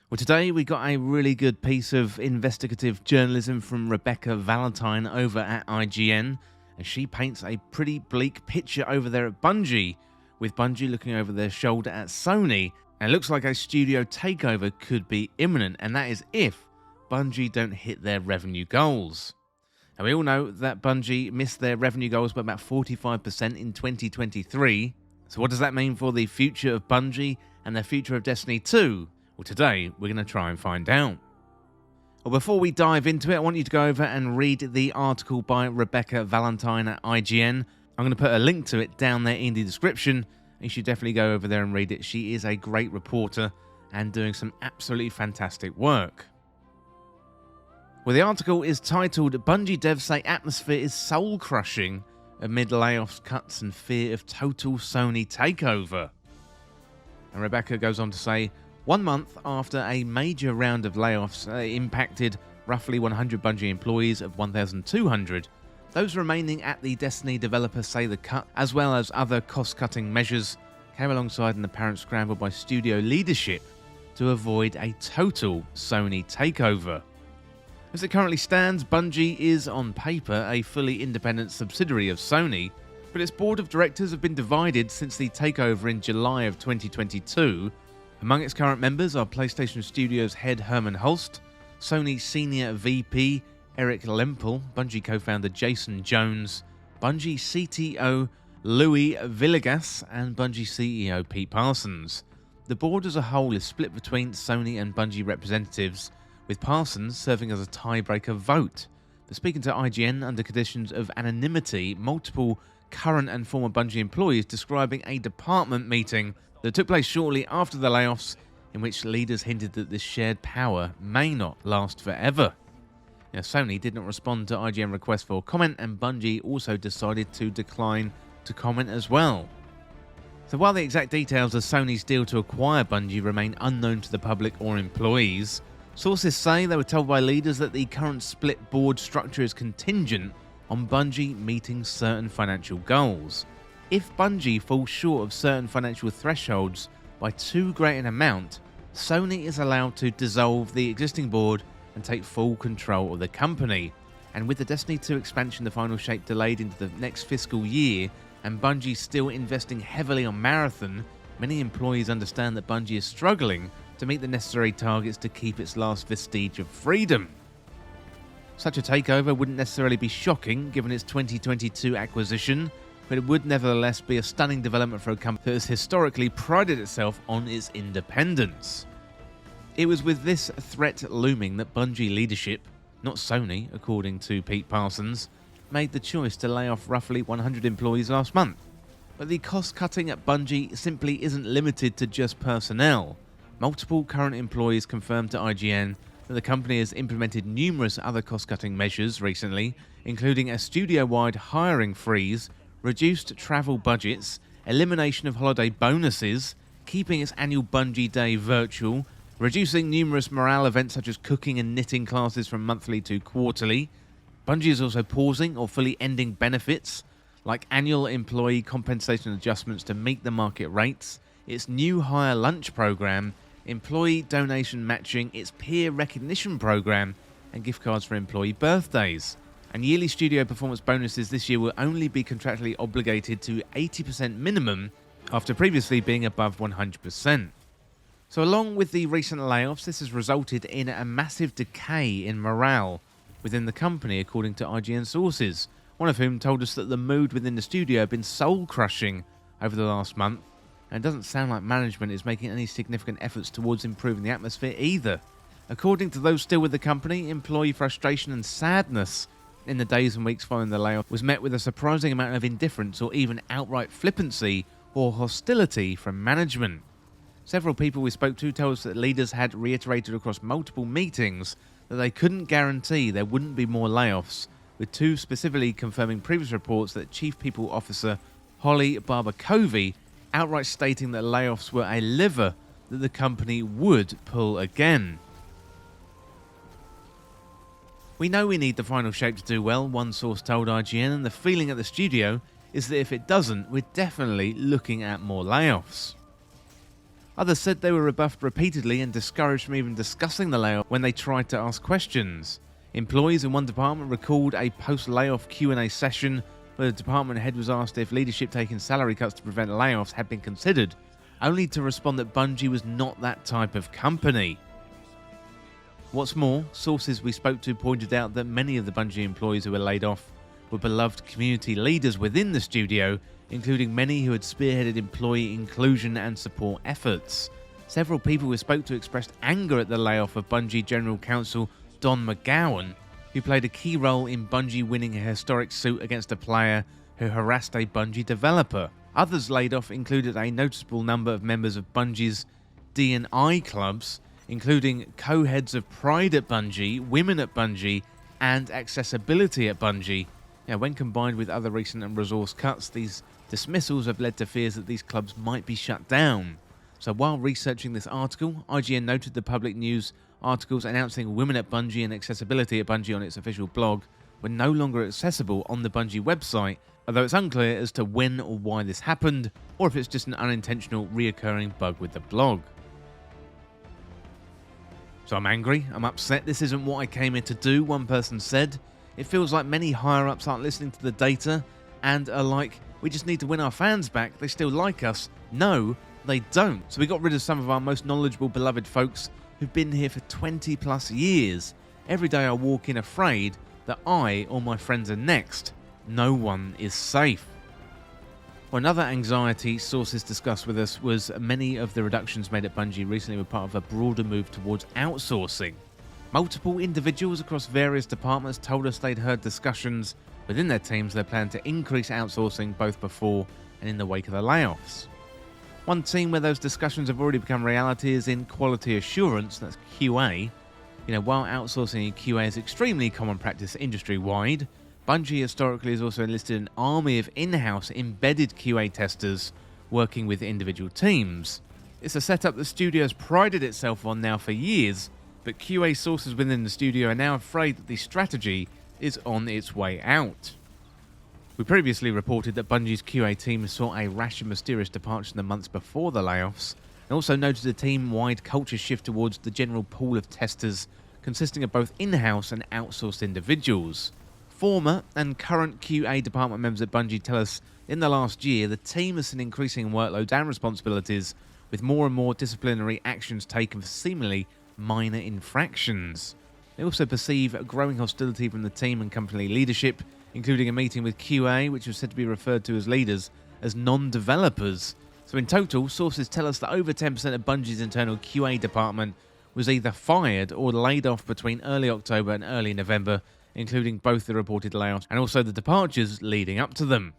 Well, today we got a really good piece of investigative journalism from Rebekah Valentine over at IGN, and she paints a pretty bleak picture over there at Bungie, with Bungie looking over their shoulder at Sony, and it looks like a studio takeover could be imminent, and that is if Bungie don't hit their revenue goals. And we all know that Bungie missed their revenue goals by about 45% in 2023, so what does that mean for the future of Bungie and the future of Destiny 2? Well, today we're going to try and find out. Well, before we dive into it, I want you to go over and read the article by Rebekah Valentine at IGN. I'm going to put a link to it down there in the description. You should definitely go over there and read it. She is a great reporter and doing some absolutely fantastic work. Well, the article is titled, "Bungie devs say atmosphere is soul-crushing amid layoffs, cuts and fear of total Sony takeover." And Rebekah goes on to say, 1 month after a major round of layoffs impacted roughly 100 Bungie employees of 1,200, those remaining at the Destiny developer say the cut, as well as other cost-cutting measures, came alongside an apparent scramble by studio leadership to avoid a total Sony takeover. As it currently stands, Bungie is, on paper, a fully independent subsidiary of Sony, but its board of directors have been divided since the takeover in July of 2022. Among its current members are PlayStation Studios head Herman Holst, Sony senior VP Eric Lempel, Bungie co-founder Jason Jones, Bungie CTO Louis Villegas, and Bungie CEO Pete Parsons. The board as a whole is split between Sony and Bungie representatives, with Parsons serving as a tiebreaker vote. But speaking to IGN under conditions of anonymity, multiple current and former Bungie employees describing a department meeting that took place shortly after the layoffs, in which leaders hinted that this shared power may not last forever. Now, Sony did not respond to IGN requests for comment, and Bungie also decided to decline to comment as well. So while the exact details of Sony's deal to acquire Bungie remain unknown to the public or employees, sources say they were told by leaders that the current split board structure is contingent on Bungie meeting certain financial goals. If Bungie falls short of certain financial thresholds by too great an amount, Sony is allowed to dissolve the existing board and take full control of the company. And with the Destiny 2 expansion, the final shape delayed into the next fiscal year, and Bungie still investing heavily on Marathon, many employees understand that Bungie is struggling to meet the necessary targets to keep its last vestige of freedom. Such a takeover wouldn't necessarily be shocking given its 2022 acquisition, but it would nevertheless be a stunning development for a company that has historically prided itself on its independence. It was with this threat looming that Bungie leadership, not Sony according to Pete Parsons, made the choice to lay off roughly 100 employees last month. But the cost-cutting at Bungie simply isn't limited to just personnel. Multiple current employees confirmed to IGN that the company has implemented numerous other cost-cutting measures recently, including a studio-wide hiring freeze, reduced travel budgets, elimination of holiday bonuses, keeping its annual Bungie Day virtual, reducing numerous morale events such as cooking and knitting classes from monthly to quarterly. Bungie is also pausing or fully ending benefits, like annual employee compensation adjustments to meet the market rates, its new hire lunch program, employee donation matching, its peer recognition program, and gift cards for employee birthdays. And yearly studio performance bonuses this year will only be contractually obligated to 80% minimum after previously being above 100%. So along with the recent layoffs, this has resulted in a massive decay in morale within the company, according to IGN sources, one of whom told us that the mood within the studio had been soul-crushing over the last month, and it doesn't sound like management is making any significant efforts towards improving the atmosphere either. According to those still with the company, employee frustration and sadness in the days and weeks following the layoff was met with a surprising amount of indifference or even outright flippancy or hostility from management. Several people we spoke to told us that leaders had reiterated across multiple meetings that they couldn't guarantee there wouldn't be more layoffs, with two specifically confirming previous reports that Chief People Officer Holly Barber-Covey outright stating that layoffs were a lever that the company would pull again. "We know we need the final shape to do well," one source told IGN, and the feeling at the studio is that if it doesn't, we're definitely looking at more layoffs. Others said they were rebuffed repeatedly and discouraged from even discussing the layoff when they tried to ask questions. Employees in one department recalled a post-layoff Q&A session where the department head was asked if leadership taking salary cuts to prevent layoffs had been considered, only to respond that Bungie was not that type of company. What's more, sources we spoke to pointed out that many of the Bungie employees who were laid off were beloved community leaders within the studio, including many who had spearheaded employee inclusion and support efforts. Several people we spoke to expressed anger at the layoff of Bungie General Counsel Don McGowan, who played a key role in Bungie winning a historic suit against a player who harassed a Bungie developer. Others laid off included a noticeable number of members of Bungie's D&I clubs, including co-heads of Pride at Bungie, Women at Bungie, and Accessibility at Bungie. Now, when combined with other recent and resource cuts, these dismissals have led to fears that these clubs might be shut down. So while researching this article, IGN noted the public news articles announcing Women at Bungie and Accessibility at Bungie on its official blog were no longer accessible on the Bungie website, although it's unclear as to when or why this happened, or if it's just an unintentional reoccurring bug with the blog. So I'm angry, I'm upset, this isn't what I came here to do, one person said. It feels like many higher-ups aren't listening to the data and are like, we just need to win our fans back, they still like us. No, they don't. So we got rid of some of our most knowledgeable, beloved folks who've been here for 20 plus years. Every day I walk in afraid that I or my friends are next. No one is safe. Well, another anxiety sources discussed with us was many of the reductions made at Bungie recently were part of a broader move towards outsourcing. Multiple individuals across various departments told us they'd heard discussions within their teams they plan to increase outsourcing both before and in the wake of the layoffs. One team where those discussions have already become reality is in quality assurance, that's QA. While outsourcing in QA is extremely common practice industry-wide, Bungie historically has also enlisted an army of in-house embedded QA testers working with individual teams. It's a setup the studio has prided itself on now for years, but QA sources within the studio are now afraid that the strategy is on its way out. We previously reported that Bungie's QA team saw a rash and mysterious departure in the months before the layoffs, and also noted a team-wide culture shift towards the general pool of testers consisting of both in-house and outsourced individuals. Former and current QA department members at Bungie tell us in the last year the team has seen increasing workloads and responsibilities, with more and more disciplinary actions taken for seemingly minor infractions. They also perceive growing hostility from the team and company leadership, including a meeting with QA, which was said to be referred to as leaders, as non-developers. So in total, sources tell us that over 10% of Bungie's internal QA department was either fired or laid off between early October and early November, including both the reported layoffs and also the departures leading up to them.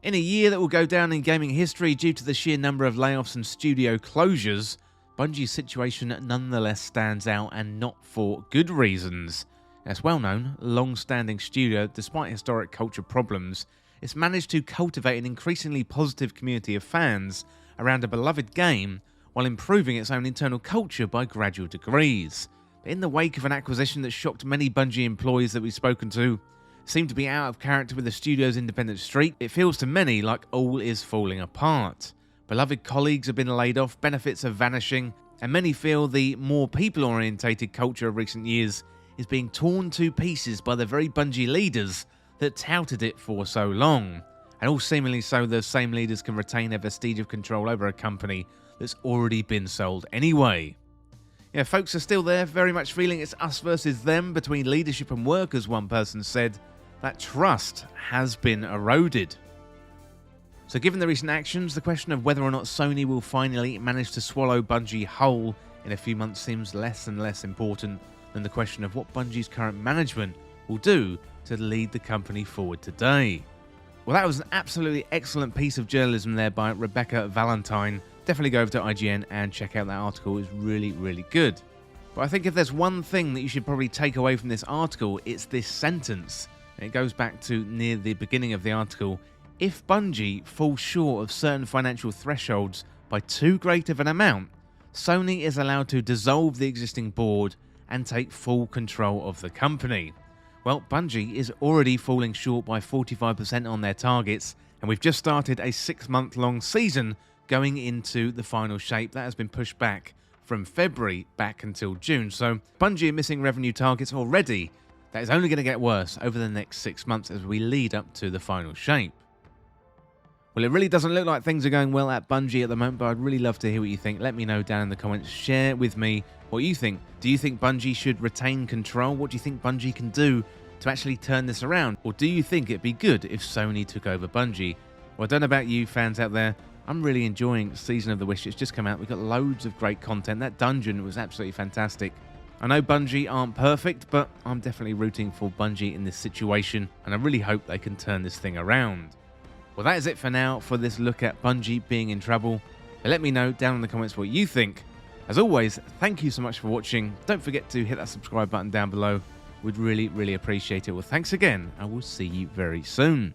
In a year that will go down in gaming history due to the sheer number of layoffs and studio closures, Bungie's situation nonetheless stands out, and not for good reasons. As well-known, long-standing studio, despite historic culture problems, it's managed to cultivate an increasingly positive community of fans around a beloved game while improving its own internal culture by gradual degrees. But in the wake of an acquisition that shocked many Bungie employees that we've spoken to, seemed to be out of character with the studio's independent streak, it feels to many like all is falling apart. Beloved colleagues have been laid off, benefits are vanishing, and many feel the more people-orientated culture of recent years is being torn to pieces by the very Bungie leaders that touted it for so long. And all seemingly so those same leaders can retain their vestige of control over a company that's already been sold anyway. Yeah, folks are still there, very much feeling it's us versus them between leadership and workers, one person said. That trust has been eroded. So given the recent actions, the question of whether or not Sony will finally manage to swallow Bungie whole in a few months seems less and less important than the question of what Bungie's current management will do to lead the company forward today. Well, that was an absolutely excellent piece of journalism there by Rebekah Valentine. Definitely go over to IGN and check out that article. It's really, really good. But I think if there's one thing that you should probably take away from this article, it's this sentence. And it goes back to near the beginning of the article. If Bungie falls short of certain financial thresholds by too great of an amount, Sony is allowed to dissolve the existing board and take full control of the company. Well, Bungie is already falling short by 45% on their targets, and we've just started a 6-month-long season going into the final shape. That has been pushed back from February back until June. So Bungie are missing revenue targets already. That is only going to get worse over the next 6 months as we lead up to the final shape. Well, it really doesn't look like things are going well at Bungie at the moment, but I'd really love to hear what you think. Let me know down in the comments. Share with me what you think. Do you think Bungie should retain control? What do you think Bungie can do to actually turn this around? Or do you think it'd be good if Sony took over Bungie? Well, I don't know about you fans out there. I'm really enjoying Season of the Wish. It's just come out. We've got loads of great content. That dungeon was absolutely fantastic. I know Bungie aren't perfect, but I'm definitely rooting for Bungie in this situation, and I really hope they can turn this thing around. Well, that is it for now for this look at Bungie being in trouble. But let me know down in the comments what you think. As always, thank you so much for watching. Don't forget to hit that subscribe button down below. We'd really, really appreciate it. Well, thanks again. I will see you very soon.